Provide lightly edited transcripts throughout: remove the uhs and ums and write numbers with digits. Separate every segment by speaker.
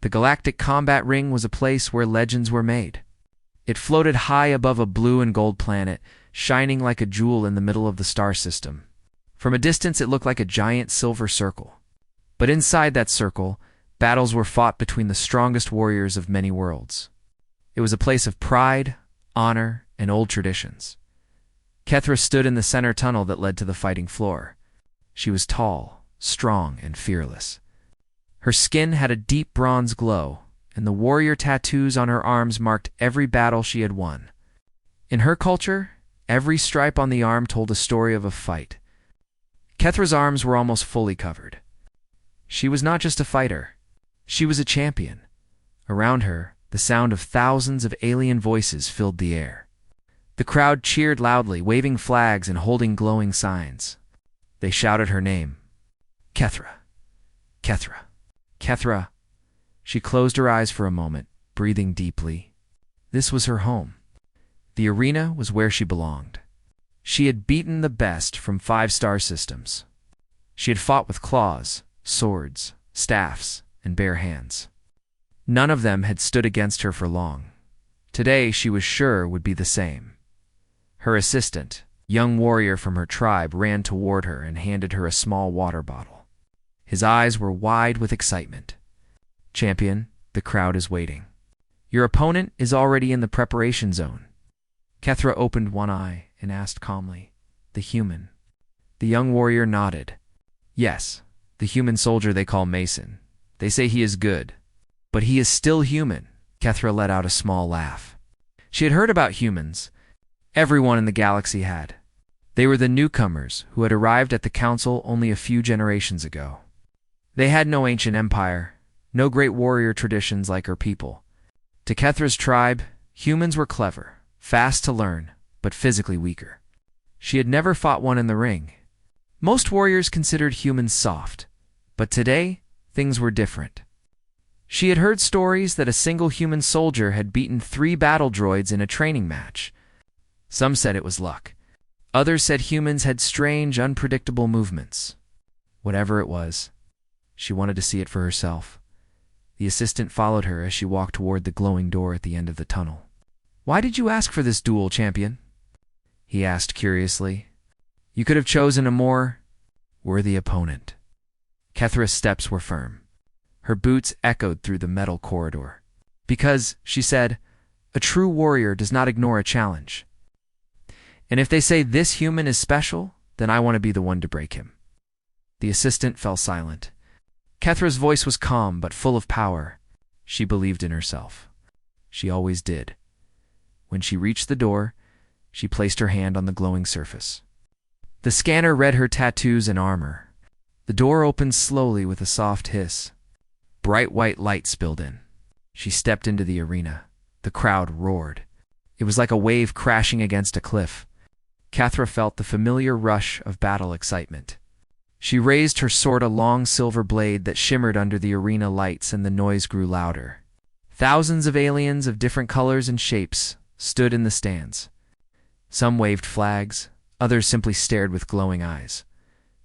Speaker 1: The Galactic Combat Ring was a place where legends were made. It floated high above a blue and gold planet, shining like a jewel in the middle of the star system. From a distance it looked like a giant silver circle. But inside that circle, battles were fought between the strongest warriors of many worlds. It was a place of pride, honor, and old traditions. Kethra stood in the center tunnel that led to the fighting floor. She was tall, strong, and fearless. Her skin had a deep bronze glow, and the warrior tattoos on her arms marked every battle she had won. In her culture, every stripe on the arm told a story of a fight. Kethra's arms were almost fully covered. She was not just a fighter. She was a champion. Around her, the sound of thousands of alien voices filled the air. The crowd cheered loudly, waving flags and holding glowing signs. They shouted her name. Kethra. Kethra. Kethra. She closed her eyes for a moment, breathing deeply. This was her home. The arena was where she belonged. She had beaten the best from 5-star systems. She had fought with claws, swords, staffs, and bare hands. None of them had stood against her for long. Today she was sure would be the same. Her assistant, young warrior from her tribe, ran toward her and handed her a small water bottle. His eyes were wide with excitement. Champion, the crowd is waiting. Your opponent is already in the preparation zone. Kethra opened one eye and asked calmly, the human. The young warrior nodded. Yes, the human soldier they call Mason. They say he is good. But he is still human. Kethra let out a small laugh. She had heard about humans. Everyone in the galaxy had. They were the newcomers who had arrived at the council only a few generations ago. They had no ancient empire, no great warrior traditions like her people. To Kethra's tribe, humans were clever, fast to learn, but physically weaker. She had never fought one in the ring. Most warriors considered humans soft, but today, things were different. She had heard stories that a single human soldier had beaten 3 battle droids in a training match. Some said it was luck. Others said humans had strange, unpredictable movements. Whatever it was, she wanted to see it for herself. The assistant followed her as she walked toward the glowing door at the end of the tunnel. Why did you ask for this duel, champion? He asked curiously. You could have chosen a more worthy opponent. Kethra's steps were firm. Her boots echoed through the metal corridor. Because, she said, a true warrior does not ignore a challenge. And if they say this human is special, then I want to be the one to break him. The assistant fell silent. Kethra's voice was calm but full of power. She believed in herself. She always did. When she reached the door, she placed her hand on the glowing surface. The scanner read her tattoos and armor. The door opened slowly with a soft hiss. Bright white light spilled in. She stepped into the arena. The crowd roared. It was like a wave crashing against a cliff. Kethra felt the familiar rush of battle excitement. She raised her sword, a long silver blade that shimmered under the arena lights, and the noise grew louder. Thousands of aliens of different colors and shapes stood in the stands. Some waved flags, others simply stared with glowing eyes.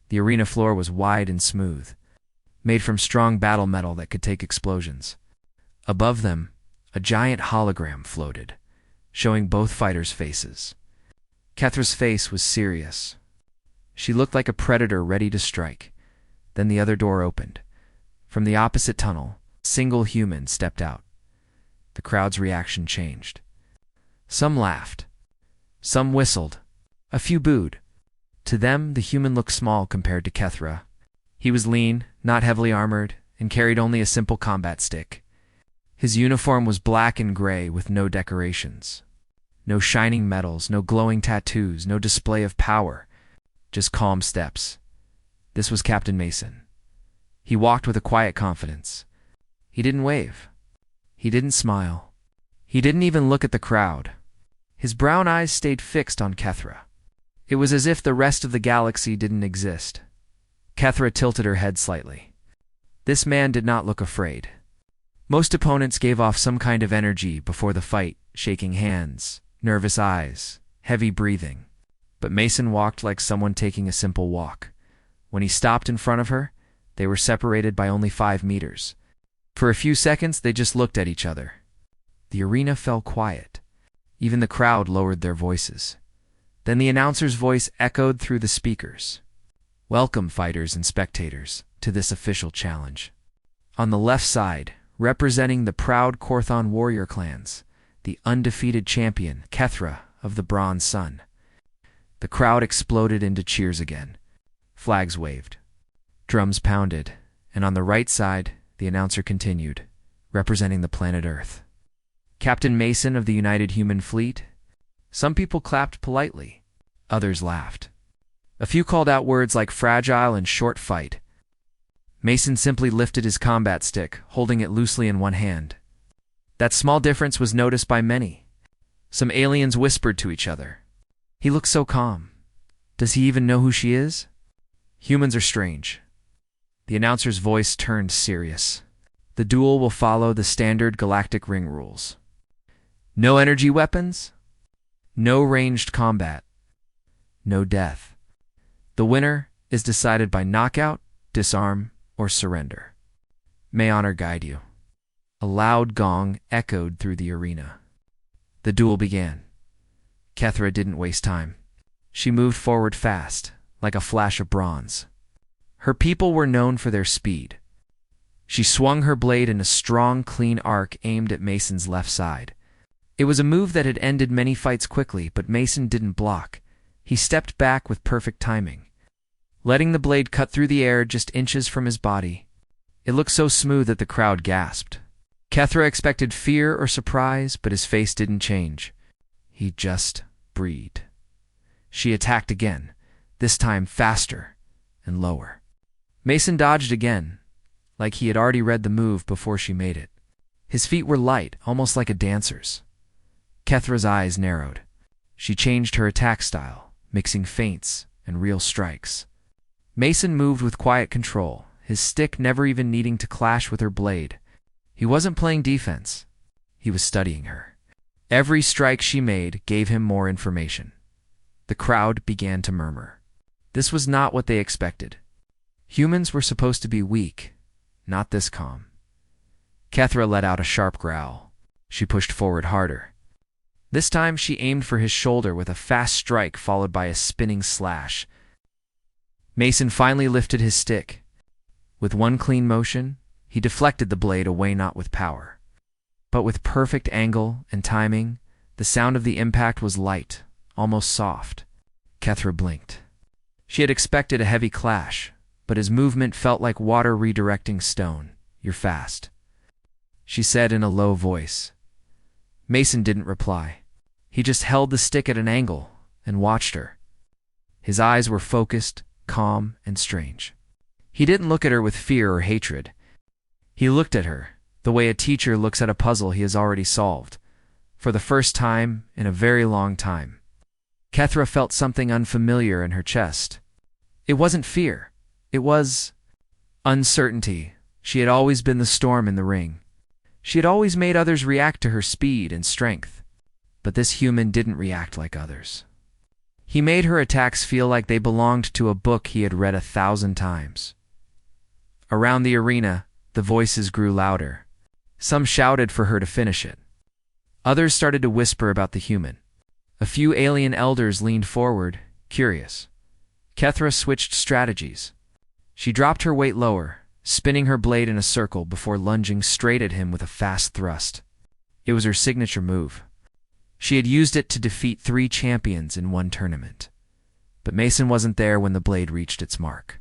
Speaker 1: The arena floor was wide and smooth, made from strong battle metal that could take explosions. Above them, a giant hologram floated, showing both fighters' faces. Kethra's face was serious. She looked like a predator ready to strike. Then the other door opened. From the opposite tunnel, a single human stepped out. The crowd's reaction changed. Some laughed. Some whistled. A few booed. To them, the human looked small compared to Kethra. He was lean, not heavily armored, and carried only a simple combat stick. His uniform was black and gray with no decorations. No shining medals, no glowing tattoos, no display of power. Just calm steps. This was Captain Mason. He walked with a quiet confidence. He didn't wave. He didn't smile. He didn't even look at the crowd. His brown eyes stayed fixed on Kethra. It was as if the rest of the galaxy didn't exist. Kethra tilted her head slightly. This man did not look afraid. Most opponents gave off some kind of energy before the fight, shaking hands, nervous eyes, heavy breathing. But Mason walked like someone taking a simple walk. When he stopped in front of her, they were separated by only 5 meters. For a few seconds, they just looked at each other. The arena fell quiet. Even the crowd lowered their voices. Then the announcer's voice echoed through the speakers. "Welcome, fighters and spectators, to this official challenge. On the left side, representing the proud Korthon warrior clans, the undefeated champion, Kethra of the Bronze Sun." The crowd exploded into cheers again. Flags waved. Drums pounded, and on the right side, the announcer continued, representing the planet Earth. "Captain Mason of the United Human Fleet." Some people clapped politely. Others laughed. A few called out words like fragile and short fight. Mason simply lifted his combat stick, holding it loosely in one hand. That small difference was noticed by many. Some aliens whispered to each other. "He looks so calm. Does he even know who she is?" Humans are strange. The announcer's voice turned serious. "The duel will follow the standard galactic ring rules. No energy weapons, no ranged combat, no death. The winner is decided by knockout, disarm, or surrender. May honor guide you." A loud gong echoed through the arena. The duel began. Kethra didn't waste time. She moved forward fast, like a flash of bronze. Her people were known for their speed. She swung her blade in a strong, clean arc aimed at Mason's left side. It was a move that had ended many fights quickly, but Mason didn't block. He stepped back with perfect timing, letting the blade cut through the air just inches from his body. It looked so smooth that the crowd gasped. Kethra expected fear or surprise, but his face didn't change. He just breathed. She attacked again, this time faster and lower. Mason dodged again, like he had already read the move before she made it. His feet were light, almost like a dancer's. Kethra's eyes narrowed. She changed her attack style, mixing feints and real strikes. Mason moved with quiet control, his stick never even needing to clash with her blade. He wasn't playing defense. He was studying her. Every strike she made gave him more information. The crowd began to murmur. This was not what they expected. Humans were supposed to be weak, not this calm. Kethra let out a sharp growl. She pushed forward harder. This time she aimed for his shoulder with a fast strike followed by a spinning slash. Mason finally lifted his stick. With one clean motion, he deflected the blade away, not with power, but with perfect angle and timing. The sound of the impact was light, almost soft. Kethra blinked. She had expected a heavy clash, but his movement felt like water redirecting stone. "You're fast," she said in a low voice. Mason didn't reply. He just held the stick at an angle and watched her. His eyes were focused, calm, and strange. He didn't look at her with fear or hatred. He looked at her the way a teacher looks at a puzzle he has already solved, for the first time in a very long time. Kethra felt something unfamiliar in her chest. It wasn't fear. It was uncertainty. She had always been the storm in the ring. She had always made others react to her speed and strength. But this human didn't react like others. He made her attacks feel like they belonged to a book he had read 1,000 times. Around the arena, the voices grew louder. Some shouted for her to finish it. Others started to whisper about the human. A few alien elders leaned forward, curious. Kethra switched strategies. She dropped her weight lower, spinning her blade in a circle before lunging straight at him with a fast thrust. It was her signature move. She had used it to defeat 3 champions in one tournament. But Mason wasn't there when the blade reached its mark.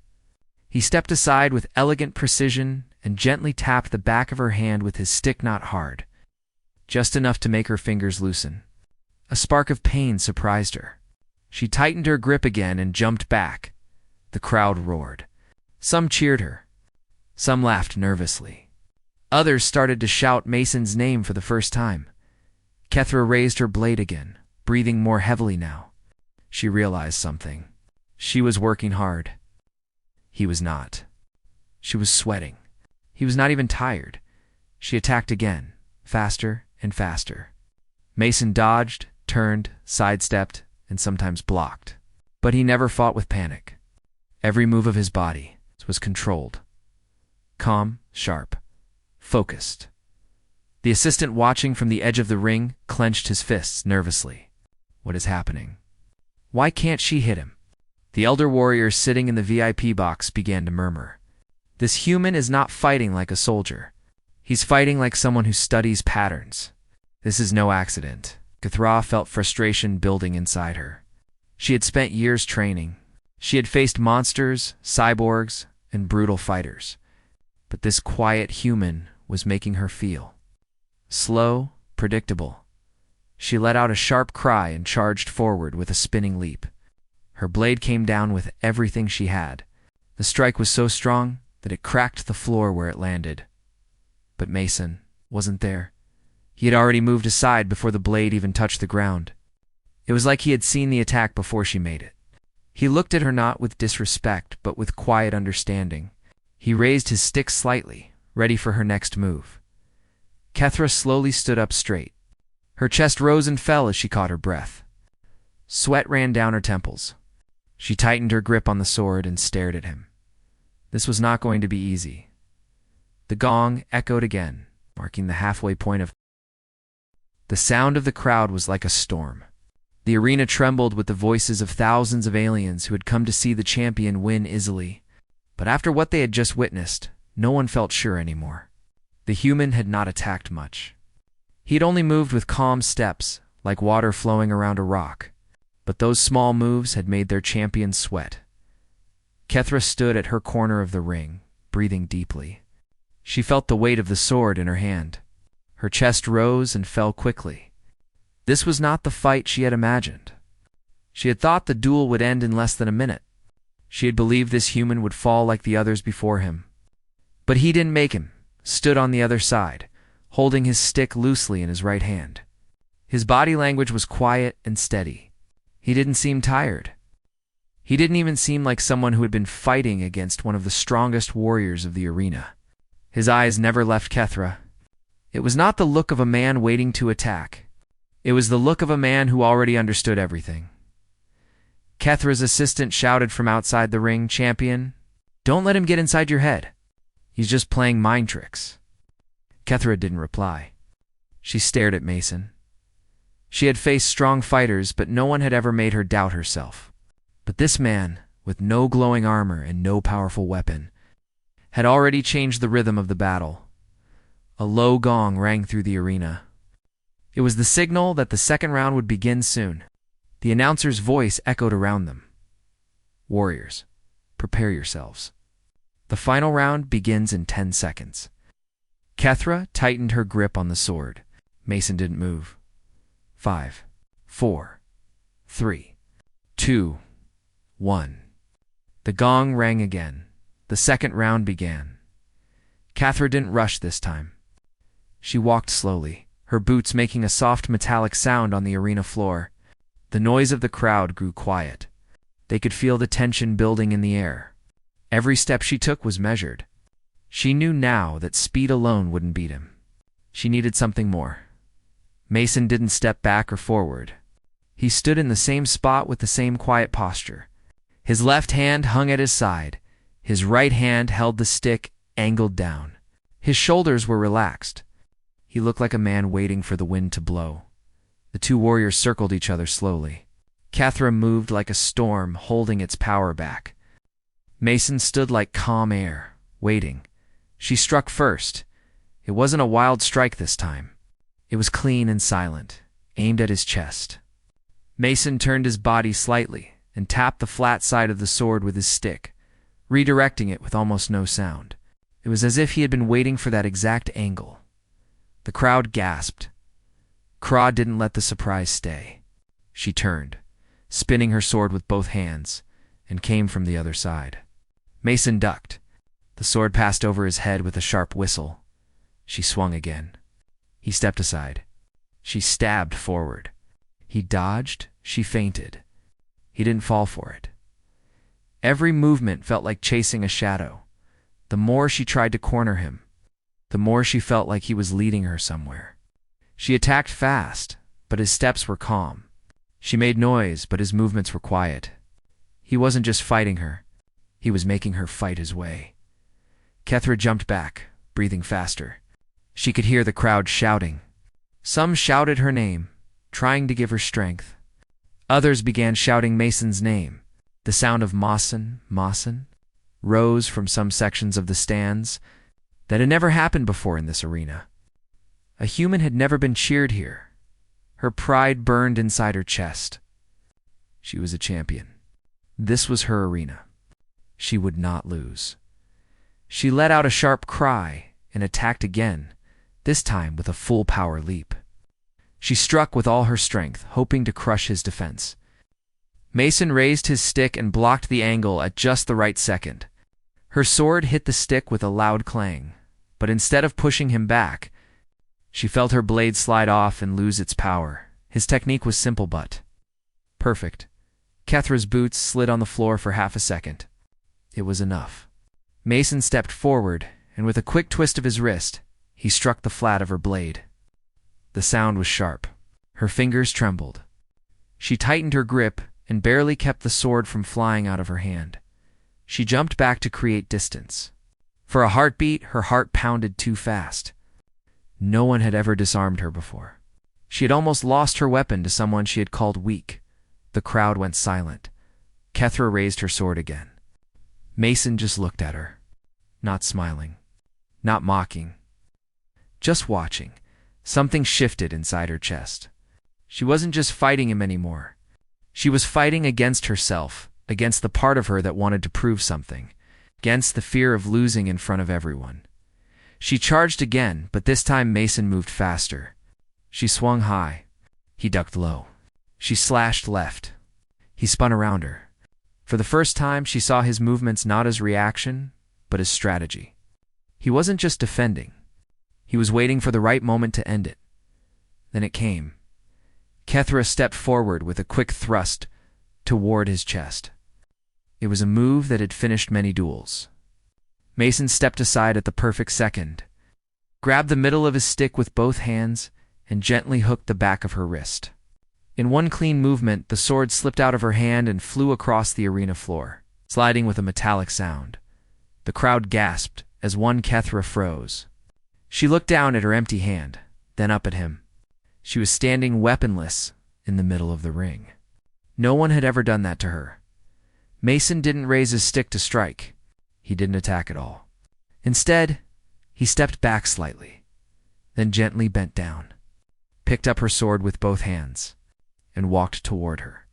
Speaker 1: He stepped aside with elegant precision and gently tapped the back of her hand with his stick, not hard, just enough to make her fingers loosen. A spark of pain surprised her. She tightened her grip again and jumped back. The crowd roared. Some cheered her. Some laughed nervously. Others started to shout Mason's name for the first time. Kethra raised her blade again, breathing more heavily now. She realized something. She was working hard. He was not. She was sweating. He was not even tired. She attacked again, faster and faster. Mason dodged, turned, sidestepped, and sometimes blocked. But he never fought with panic. Every move of his body was controlled. Calm, sharp, focused. The assistant watching from the edge of the ring clenched his fists nervously. What is happening? Why can't she hit him? The elder warrior sitting in the VIP box began to murmur. This human is not fighting like a soldier. He's fighting like someone who studies patterns. This is no accident. Kethra felt frustration building inside her. She had spent years training. She had faced monsters, cyborgs, and brutal fighters. But this quiet human was making her feel slow, predictable. She let out a sharp cry and charged forward with a spinning leap. Her blade came down with everything she had. The strike was so strong that it cracked the floor where it landed. But Mason wasn't there. He had already moved aside before the blade even touched the ground. It was like he had seen the attack before she made it. He looked at her not with disrespect, but with quiet understanding. He raised his stick slightly, ready for her next move. Kethra slowly stood up straight. Her chest rose and fell as she caught her breath. Sweat ran down her temples. She tightened her grip on the sword and stared at him. This was not going to be easy. The gong echoed again, marking the halfway point of. The sound of the crowd was like a storm. The arena trembled with the voices of thousands of aliens who had come to see the champion win easily. But after what they had just witnessed, no one felt sure anymore. The human had not attacked much. He had only moved with calm steps, like water flowing around a rock. But those small moves had made their champion sweat. Kethra stood at her corner of the ring, breathing deeply. She felt the weight of the sword in her hand. Her chest rose and fell quickly. This was not the fight she had imagined. She had thought the duel would end in less than a minute. She had believed this human would fall like the others before him. But he didn't make him, stood on the other side, holding his stick loosely in his right hand. His body language was quiet and steady. He didn't seem tired. He didn't even seem like someone who had been fighting against one of the strongest warriors of the arena. His eyes never left Kethra. It was not the look of a man waiting to attack. It was the look of a man who already understood everything. Kethra's assistant shouted from outside the ring, "Champion, don't let him get inside your head. He's just playing mind tricks." Kethra didn't reply. She stared at Mason. She had faced strong fighters, but no one had ever made her doubt herself. But this man, with no glowing armor and no powerful weapon, had already changed the rhythm of the battle. A low gong rang through the arena. It was the signal that the second round would begin soon. The announcer's voice echoed around them. "Warriors, prepare yourselves. The final round begins in 10 seconds. Kethra tightened her grip on the sword. Mason didn't move. 5, 4, 3, 2, 1. The gong rang again. The second round began. Kethra didn't rush this time. She walked slowly, her boots making a soft metallic sound on the arena floor. The noise of the crowd grew quiet. They could feel the tension building in the air. Every step she took was measured. She knew now that speed alone wouldn't beat him. She needed something more. Mason didn't step back or forward. He stood in the same spot with the same quiet posture. His left hand hung at his side. His right hand held the stick, angled down. His shoulders were relaxed. He looked like a man waiting for the wind to blow. The two warriors circled each other slowly. Kethra moved like a storm, holding its power back. Mason stood like calm air, waiting. She struck first. It wasn't a wild strike this time. It was clean and silent, aimed at his chest. Mason turned his body slightly and tapped the flat side of the sword with his stick, redirecting it with almost no sound. It was as if he had been waiting for that exact angle. The crowd gasped. Kra didn't let the surprise stay. She turned, spinning her sword with both hands, and came from the other side. Mason ducked. The sword passed over his head with a sharp whistle. She swung again. He stepped aside. She stabbed forward. He dodged. She feinted. He didn't fall for it. Every movement felt like chasing a shadow. The more she tried to corner him, the more she felt like he was leading her somewhere. She attacked fast, but his steps were calm. She made noise, but his movements were quiet. He wasn't just fighting her. He was making her fight his way. Kethra jumped back, breathing faster. She could hear the crowd shouting. Some shouted her name, trying to give her strength. Others began shouting Mason's name. The sound of Mawson rose from some sections of the stands. That had never happened before in this arena. A human had never been cheered here. Her pride burned inside her chest. She was a champion. This was her arena. She would not lose. She let out a sharp cry and attacked again, this time with a full power leap. She struck with all her strength, hoping to crush his defense. Mason raised his stick and blocked the angle at just the right second. Her sword hit the stick with a loud clang, but instead of pushing him back, she felt her blade slide off and lose its power. His technique was simple but perfect. Kethra's boots slid on the floor for half a second. It was enough. Mason stepped forward, and with a quick twist of his wrist, he struck the flat of her blade. The sound was sharp. Her fingers trembled. She tightened her grip and barely kept the sword from flying out of her hand. She jumped back to create distance. For a heartbeat, her heart pounded too fast. No one had ever disarmed her before. She had almost lost her weapon to someone she had called weak. The crowd went silent. Kethra raised her sword again. Mason just looked at her, not smiling, not mocking, just watching. Something shifted inside her chest. She wasn't just fighting him anymore. She was fighting against herself, against the part of her that wanted to prove something, against the fear of losing in front of everyone. She charged again, but this time Mason moved faster. She swung high. He ducked low. She slashed left. He spun around her. For the first time, she saw his movements not as reaction, but as strategy. He wasn't just defending. He was waiting for the right moment to end it. Then it came. Kethra stepped forward with a quick thrust toward his chest. It was a move that had finished many duels. Mason stepped aside at the perfect second, grabbed the middle of his stick with both hands, and gently hooked the back of her wrist. In one clean movement, the sword slipped out of her hand and flew across the arena floor, sliding with a metallic sound. The crowd gasped as one Kethra froze. She looked down at her empty hand, then up at him. She was standing weaponless in the middle of the ring. No one had ever done that to her. Mason didn't raise his stick to strike. He didn't attack at all. Instead, he stepped back slightly, then gently bent down, picked up her sword with both hands, and walked toward her.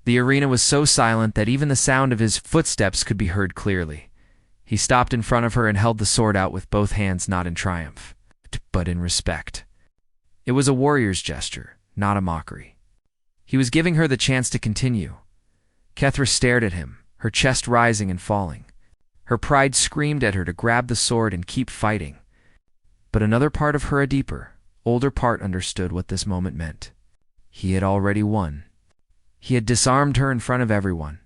Speaker 1: The arena was so silent that even the sound of his footsteps could be heard clearly. He stopped in front of her and held the sword out with both hands, not in triumph, but in respect. It was a warrior's gesture, not a mockery. He was giving her the chance to continue. Kethra stared at him, her chest rising and falling. Her pride screamed at her to grab the sword and keep fighting. But another part of her, a deeper, older part, understood what this moment meant. He had already won. He had disarmed her in front of everyone.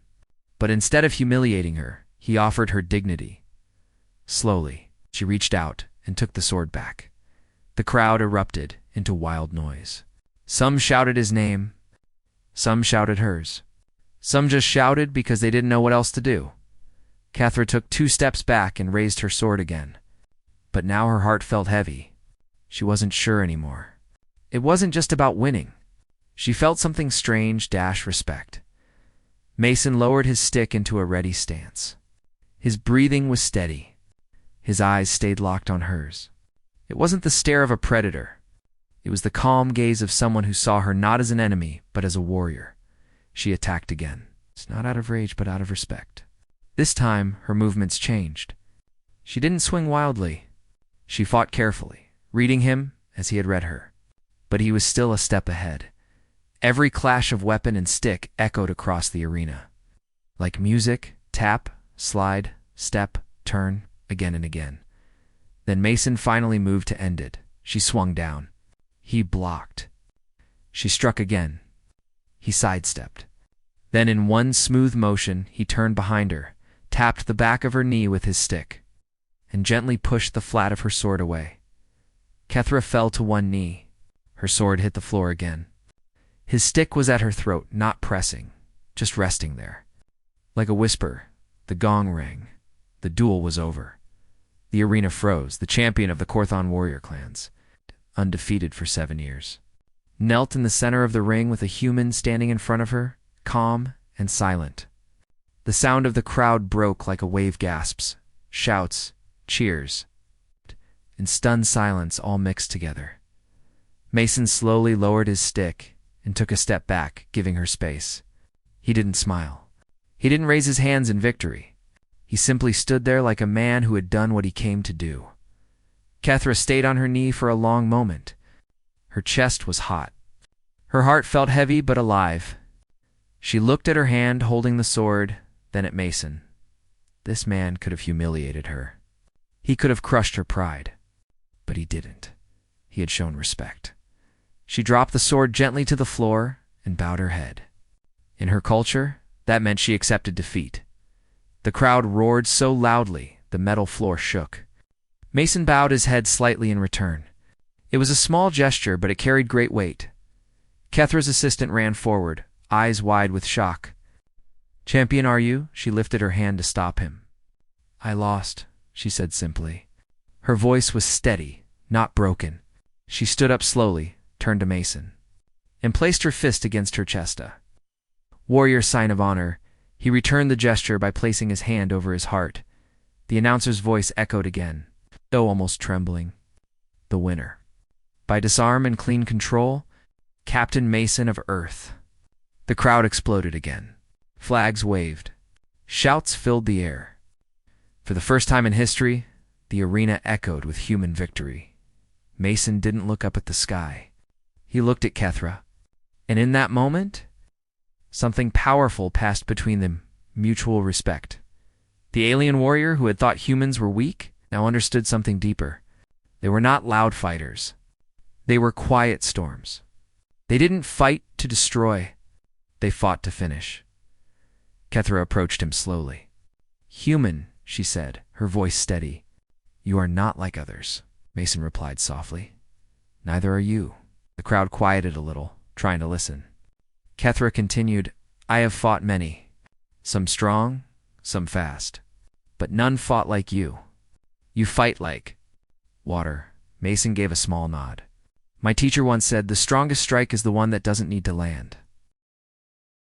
Speaker 1: But instead of humiliating her, he offered her dignity. Slowly, she reached out and took the sword back. The crowd erupted into wild noise. Some shouted his name. Some shouted hers. Some just shouted because they didn't know what else to do. Kethra took 2 steps back and raised her sword again. But now her heart felt heavy. She wasn't sure anymore. It wasn't just about winning. She felt something strange, respect. Mason lowered his stick into a ready stance. His breathing was steady. His eyes stayed locked on hers. It wasn't the stare of a predator. It was the calm gaze of someone who saw her not as an enemy, but as a warrior. She attacked again. It's not out of rage, but out of respect. This time, her movements changed. She didn't swing wildly. She fought carefully, reading him as he had read her. But he was still a step ahead. Every clash of weapon and stick echoed across the arena. Like music, tap, slide, step, turn, again and again. Then Mason finally moved to end it. She swung down. He blocked. She struck again. He sidestepped. Then in one smooth motion, he turned behind her, tapped the back of her knee with his stick, and gently pushed the flat of her sword away. Kethra fell to one knee. Her sword hit the floor again. His stick was at her throat, not pressing, just resting there. Like a whisper, the gong rang. The duel was over. The arena froze. The champion of the Korthon warrior clans, undefeated for 7 years, knelt in the center of the ring with a human standing in front of her, calm and silent. The sound of the crowd broke like a wave. Gasps, shouts, cheers, and stunned silence all mixed together. Mason slowly lowered his stick and took a step back, giving her space. He didn't smile. He didn't raise his hands in victory. He simply stood there like a man who had done what he came to do. Kethra stayed on her knee for a long moment. Her chest was hot. Her heart felt heavy but alive. She looked at her hand holding the sword, then at Mason. This man could have humiliated her. He could have crushed her pride. But he didn't. He had shown respect. She dropped the sword gently to the floor and bowed her head. In her culture, that meant she accepted defeat. The crowd roared so loudly, the metal floor shook. Mason bowed his head slightly in return. It was a small gesture, but it carried great weight. Kethra's assistant ran forward, eyes wide with shock. "Champion, are you?" She lifted her hand to stop him. "I lost," she said simply. Her voice was steady, not broken. She stood up slowly, turned to Mason, and placed her fist against her chest. Warrior sign of honor. He returned the gesture by placing his hand over his heart. The announcer's voice echoed again, though almost trembling. "The winner, by disarm and clean control, Captain Mason of Earth." The crowd exploded again. Flags waved. Shouts filled the air. For the first time in history, the arena echoed with human victory. Mason didn't look up at the sky. He looked at Kethra. And in that moment, something powerful passed between them, mutual respect. The alien warrior who had thought humans were weak now understood something deeper. They were not loud fighters. They were quiet storms. They didn't fight to destroy. They fought to finish. Kethra approached him slowly. "Human," she said, her voice steady. "You are not like others," Mason replied softly. "Neither are you." The crowd quieted a little, trying to listen. Kethra continued, "I have fought many, some strong, some fast, but none fought like you. You fight like water." Mason gave a small nod. "My teacher once said, the strongest strike is the one that doesn't need to land."